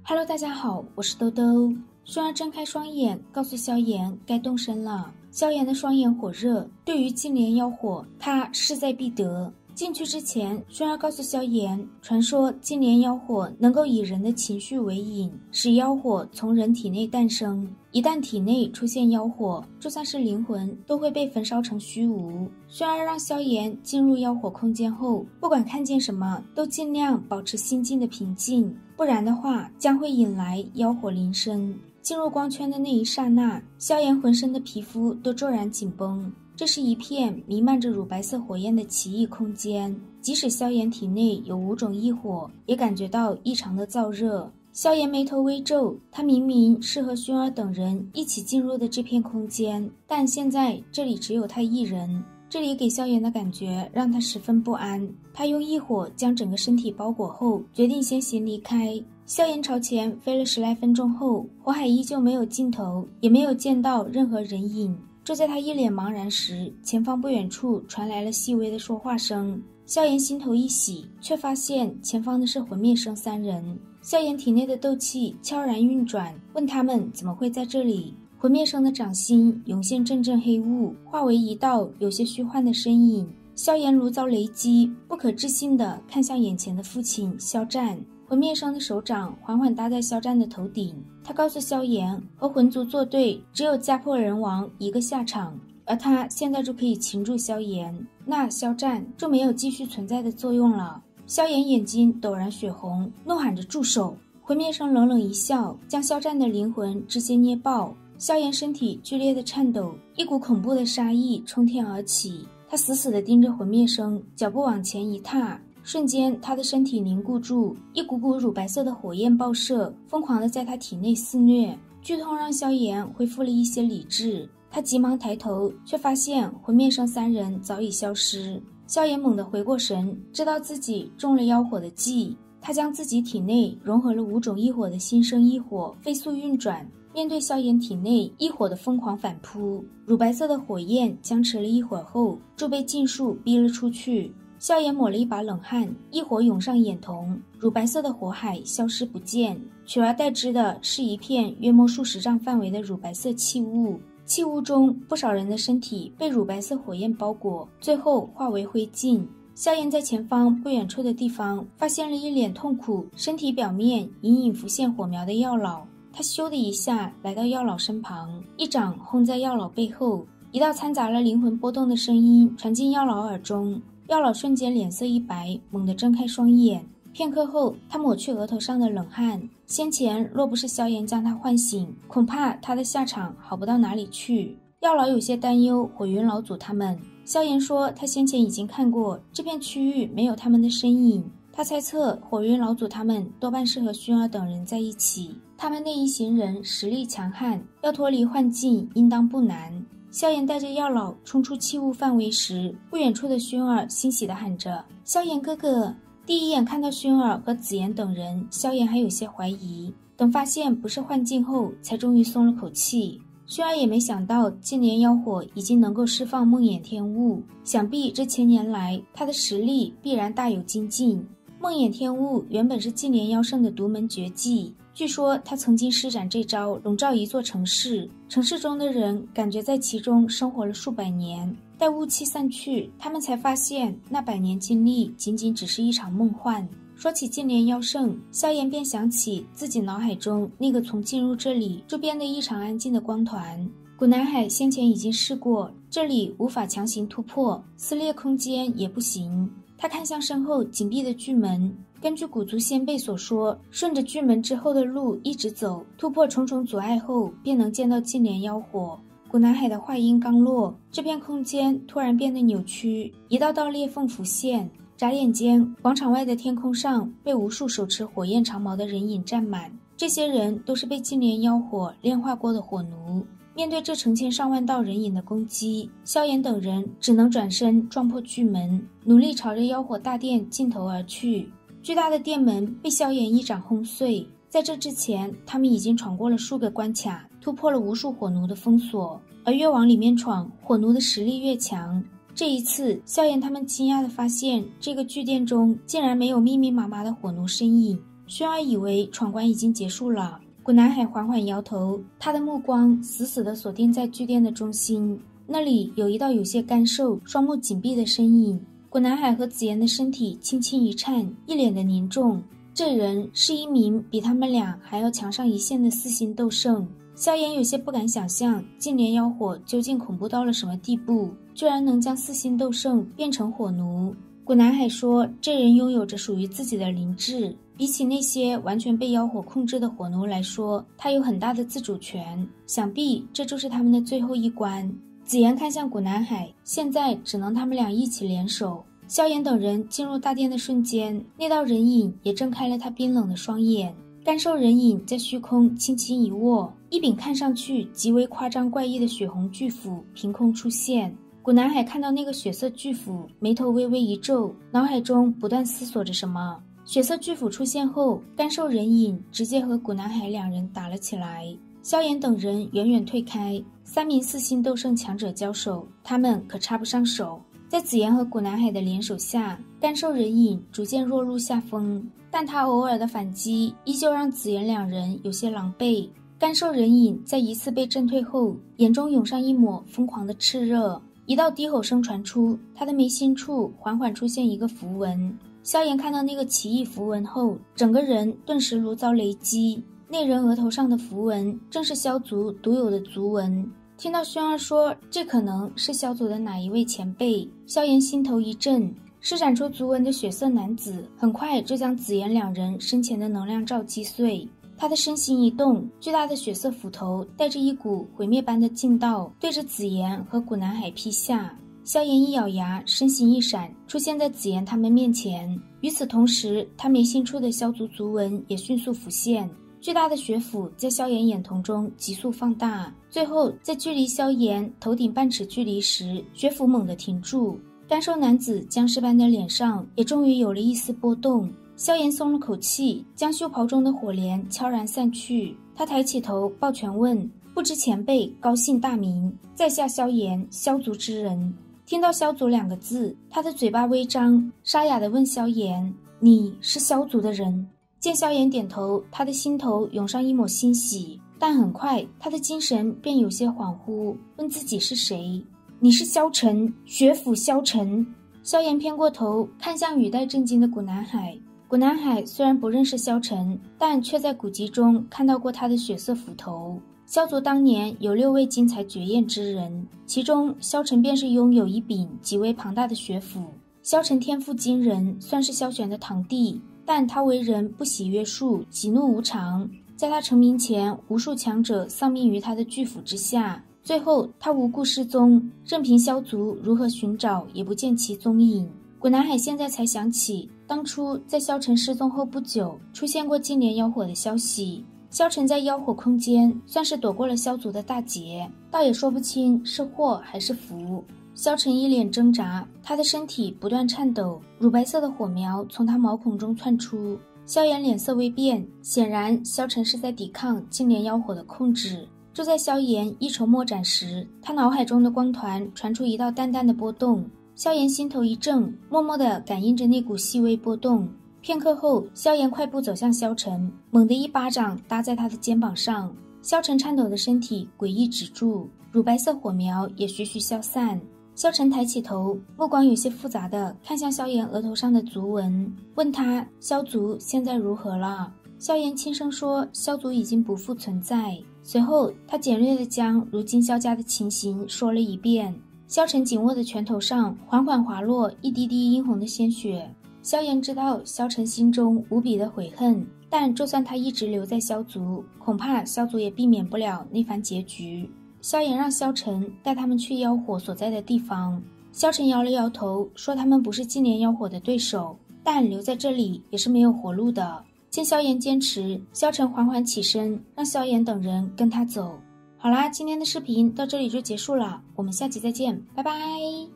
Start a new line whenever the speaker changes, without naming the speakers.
Hello， 大家好，我是兜兜。轩儿睁开双眼，告诉萧炎该动身了。萧炎的双眼火热，对于净莲妖火，他势在必得。进去之前，轩儿告诉萧炎，传说净莲妖火能够以人的情绪为引，使妖火从人体内诞生。一旦体内出现妖火，就算是灵魂都会被焚烧成虚无。轩儿让萧炎进入妖火空间后，不管看见什么，都尽量保持心境的平静，不然的话将会引来妖火临身。进入光圈的那一刹那，萧炎浑身的皮肤都骤然紧绷。这是一片弥漫着乳白色火焰的奇异空间，即使萧炎体内有5种异火，也感觉到异常的燥热。萧炎眉头微皱，他明明是和薰儿等人一起进入的这片空间，但现在这里只有他一人。这里给萧炎的感觉让他十分不安，他用异火将整个身体包裹后，决定先行离开。萧炎朝前飞了10来分钟后，火海依旧没有尽头，也没有见到任何人影。就在他一脸茫然时，前方不远处传来了细微的说话声。萧炎心头一喜，却发现前方的是魂灭生3人。萧炎体内的斗气悄然运转，问他们怎么会在这里。魂灭生的掌心涌现阵阵黑雾，化为一道有些虚幻的身影。萧炎如遭雷击，不可置信地看向眼前的父亲萧战。魂灭生的手掌缓缓搭在萧战的头顶，他告诉萧炎，和魂族作对只有家破人亡一个下场，而他现在就可以擒住萧炎，那萧战就没有继续存在的作用了。萧炎眼睛陡然血红，怒喊着住手。魂灭生冷冷一笑，将萧战的灵魂直接捏爆。萧炎身体剧烈的颤抖，一股恐怖的杀意冲天而起，他死死地盯着魂灭生，脚步往前一踏，瞬间他的身体凝固住，一股股乳白色的火焰爆射，疯狂地在他体内肆虐。剧痛让萧炎恢复了一些理智，他急忙抬头，却发现魂灭生3人早已消失。萧炎猛地回过神，知道自己中了妖火的计，他将自己体内融合了5种异火的新生异火飞速运转，面对萧炎体内异火的疯狂反扑，乳白色的火焰僵持了一会儿后，就被尽数逼了出去。萧炎抹了一把冷汗，异火涌上眼瞳，乳白色的火海消失不见，取而代之的是一片约莫数十丈范围的乳白色气雾。气雾中，不少人的身体被乳白色火焰包裹，最后化为灰烬。萧炎在前方不远处的地方发现了一脸痛苦，身体表面隐隐浮现火苗的药老。他咻的一下来到药老身旁，一掌轰在药老背后，一道掺杂了灵魂波动的声音传进药老耳中。药老瞬间脸色一白，猛地睁开双眼。片刻后，他抹去额头上的冷汗。先前若不是萧炎将他唤醒，恐怕他的下场好不到哪里去。药老有些担忧火云老祖他们。萧炎说他先前已经看过这片区域没有他们的身影，他猜测火云老祖他们多半是和薰儿等人在一起，他们那一行人实力强悍，要脱离幻境应当不难。萧炎带着药老冲出气雾范围时，不远处的薰儿欣喜地喊着萧炎哥哥。第一眼看到薰儿和紫妍等人，萧炎还有些怀疑，等发现不是幻境后，才终于松了口气。薰儿也没想到净莲妖火已经能够释放梦魇天雾，想必这1000年来他的实力必然大有精进。梦魇天雾原本是净莲妖圣的独门绝技，据说他曾经施展这招笼罩一座城市，城市中的人感觉在其中生活了数百年。待雾气散去，他们才发现那100年经历仅仅只是一场梦幻。说起净莲妖圣，萧炎便想起自己脑海中那个从进入这里就变得异常安静的光团。古南海先前已经试过，这里无法强行突破，撕裂空间也不行。他看向身后紧闭的巨门，根据古族先辈所说，顺着巨门之后的路一直走，突破重重阻碍后，便能见到净莲妖火。古南海的话音刚落，这片空间突然变得扭曲，一道道裂缝浮现。眨眼间，广场外的天空上被无数手持火焰长矛的人影占满，这些人都是被净莲妖火炼化过的火奴。面对这成千上万道人影的攻击，萧炎等人只能转身撞破巨门，努力朝着妖火大殿尽头而去。巨大的殿门被萧炎一掌轰碎，在这之前，他们已经闯过了数个关卡，突破了无数火奴的封锁，而越往里面闯，火奴的实力越强。这一次，萧炎他们惊讶地发现，这个巨殿中竟然没有密密麻麻的火奴身影，轩儿以为闯关已经结束了。古南海缓缓摇头，他的目光死死地锁定在巨殿的中心，那里有一道有些干瘦、双目紧闭的身影。古南海和紫妍的身体轻轻一颤，一脸的凝重。这人是一名比他们俩还要强上一线的四星斗圣。萧炎有些不敢想象，净莲妖火究竟恐怖到了什么地步，居然能将四星斗圣变成火奴。古南海说，这人拥有着属于自己的灵智，比起那些完全被妖火控制的火奴来说，他有很大的自主权，想必这就是他们的最后一关。紫妍看向古南海，现在只能他们俩一起联手。萧炎等人进入大殿的瞬间，那道人影也睁开了他冰冷的双眼。干瘦人影在虚空轻轻一握，一柄看上去极为夸张怪异的血红巨斧凭空出现。古南海看到那个血色巨斧，眉头微微一皱，脑海中不断思索着什么。血色巨斧出现后，干瘦人影直接和古南海两人打了起来。萧炎等人远远退开，三名四星斗圣强者交手，他们可插不上手。在紫妍和古南海的联手下，干瘦人影逐渐落入下风，但他偶尔的反击依旧让紫妍两人有些狼狈。干瘦人影在一次被震退后，眼中涌上一抹疯狂的炽热，一道低吼声传出，他的眉心处缓缓出现一个符文。萧炎看到那个奇异符文后，整个人顿时如遭雷击。那人额头上的符文正是萧族独有的族纹。听到轩儿说这可能是萧族的哪一位前辈，萧炎心头一震。施展出族纹的血色男子很快就将紫妍两人身前的能量罩击碎。他的身形一动，巨大的血色斧头带着一股毁灭般的劲道，对着紫妍和古南海劈下。萧炎一咬牙，身形一闪，出现在紫妍他们面前。与此同时，他眉心处的萧族族纹也迅速浮现。巨大的血斧在萧炎眼瞳中急速放大，最后在距离萧炎头顶半尺距离时，血斧猛地停住。干瘦男子僵尸般的脸上也终于有了一丝波动。萧炎松了口气，将袖袍中的火莲悄然散去。他抬起头抱拳问，不知前辈高姓大名？在下萧炎，萧族之人。听到萧族两个字，他的嘴巴微张，沙哑地问萧炎，你是萧族的人？见萧炎点头，他的心头涌上一抹欣喜，但很快他的精神便有些恍惚，问自己是谁。你是萧晨，血斧萧晨。萧炎偏过头看向语带震惊的古南海。古南海虽然不认识萧晨，但却在古籍中看到过他的血色斧头。萧族当年有6位精彩绝艳之人，其中萧晨便是拥有一柄极为庞大的血斧。萧晨天赋惊人，算是萧玄的堂弟，但他为人不喜约束，喜怒无常。在他成名前，无数强者丧命于他的巨斧之下，最后他无故失踪，任凭萧族如何寻找也不见其踪影。古南海现在才想起，当初在萧晨失踪后不久，出现过净莲妖火的消息。萧晨在妖火空间算是躲过了萧族的大劫，倒也说不清是祸还是福。萧晨一脸挣扎，他的身体不断颤抖，乳白色的火苗从他毛孔中窜出。萧炎脸色微变，显然萧晨是在抵抗净莲妖火的控制。就在萧炎一筹莫展时，他脑海中的光团传出一道淡淡的波动。萧炎心头一怔，默默地感应着那股细微波动。片刻后，萧炎快步走向萧晨，猛地一巴掌搭在他的肩膀上。萧晨颤抖的身体诡异止住，乳白色火苗也徐徐消散。萧晨抬起头，目光有些复杂地看向萧炎额头上的族纹，问他萧族现在如何了。萧炎轻声说，萧族已经不复存在。随后他简略地将如今萧家的情形说了一遍。萧晨紧握的拳头上缓缓滑落一滴滴殷红的鲜血。萧炎知道萧晨心中无比的悔恨，但就算他一直留在萧族，恐怕萧族也避免不了那番结局。萧炎让萧晨带他们去妖火所在的地方。萧晨摇了摇头，说他们不是净莲妖火的对手，但留在这里也是没有活路的。见萧炎坚持，萧晨缓缓起身，让萧炎等人跟他走。好啦，今天的视频到这里就结束了，我们下集再见，拜拜。